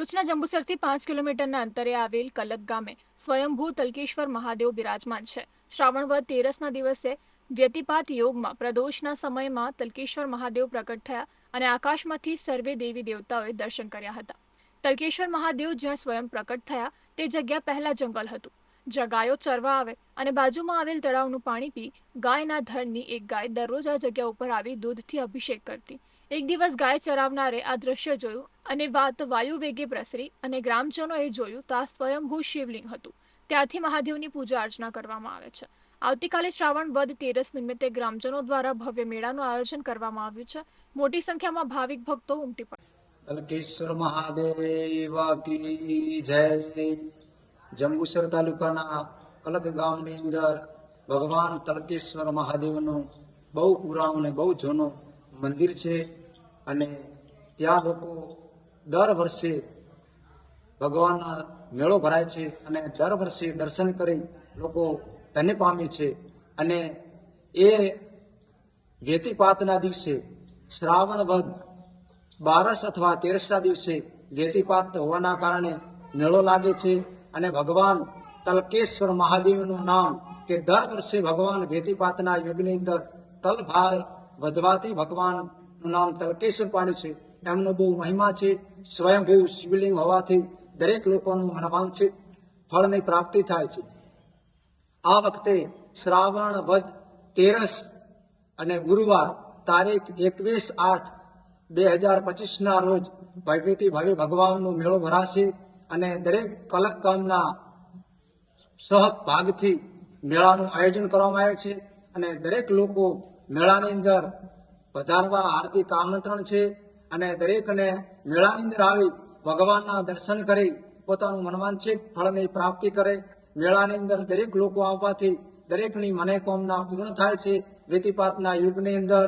ભરૂચના જંબુસરથી 5 કિલોમીટરના અંતરે આવેલ કલક ગામે સ્વયંભૂ તલકેશ્વર મહાદેવ બિરાજમાન છે. શ્રાવણ વદ તેરસના દિવસે વ્યતિપાત યોગમાં પ્રદોષના સમયમાં તલકેશ્વર મહાદેવ પ્રકટ થયા અને આકાશમાંથી સર્વે દેવી દેવતાઓએ દર્શન કર્યા હતા. તલકેશ્વર મહાદેવ જ્યાં સ્વયં પ્રકટ થયા તે જગ્યા પહેલા જંગલ હતું. જ્યાં ગાયો ચરવા આવે અને બાજુમાં આવેલ તળાવનું પાણી પી ગાયના ધરની એક ગાય દરરોજ આ જગ્યા ઉપર આવી દૂધથી અભિષેક કરતી. એક દિવસ ગાય ચરાવનારે આ દ્રશ્ય જોયું અને વાત વાયુ વેગે પ્રસરી અને ગ્રામજનોએ જોયું તો આ સ્વયંભૂ શિવલિંગ હતું. ત્યારથી મહાદેવની પૂજા અર્ચના કરવામાં આવે છે. આવતીકાલે શ્રાવણ વદ તેરસ નિમિત્તે ગ્રામજનો દ્વારા ભવ્ય મેળાનું આયોજન કરવામાં આવ્યું છે. મોટી સંખ્યામાં ભાવિક ભક્તો ઉમટી પડ્યા. તલકેશ્વર મહાદેવ કી જય. જંબુસર તાલુકાના કલક ગામની અંદર ભગવાન તલકેશ્વર મહાદેવનું બહુ પુરાણું અને બહુ જૂનું મંદિર છે અને ત્યાં લોકો દર વર્ષે ભગવાનના મેળો ભરાય છે અને દર વર્ષે દર્શન કરી લોકો ધન્ય પામે છે. અને એ વ્યતિપાતના દિવસે શ્રાવણ વદ 12 અથવા 13ના દિવસે વ્યતિપાત હોવાના કારણે મેળો લાગે છે અને ભગવાન તલકેશ્વર મહાદેવનું નામ કે દર વર્ષે ભગવાન વ્યતિપાતના યુગની અંદર તલભાર વધવાથી ભગવાનનું નામ તલકેશ્વર પાડ્યું છે. એમનો બહુ મહિમા છે. સ્વયંભૂ શિવલિંગ હોવાથી દરેક લોકોનું મનોવાંછિત ફળની પ્રાપ્તિ થાય છે. આ વખતે શ્રાવણ વદ તેરસ અને ગુરુવાર તારીખ 21/8/2025ના રોજ ભવ્યથી ભવ્ય ભગવાનનો મેળો ભરાશે અને દરેક કલક ગામના સહભાગથી મેળાનું આયોજન કરવામાં આવે છે અને દરેક લોકો મેળાની અંદર પધારવા હાર્દિક આમંત્રણ છે અને દરેકને મેળાની અંદર આવી ભગવાનના દર્શન કરી પોતાનું મનવાંછિત ફળની પ્રાપ્તિ કરે. મેળાની અંદર દરેક લોકો આવવાથી દરેકની મનોકામના પૂર્ણ થાય છે. વ્યતિપાતના યુગની અંદર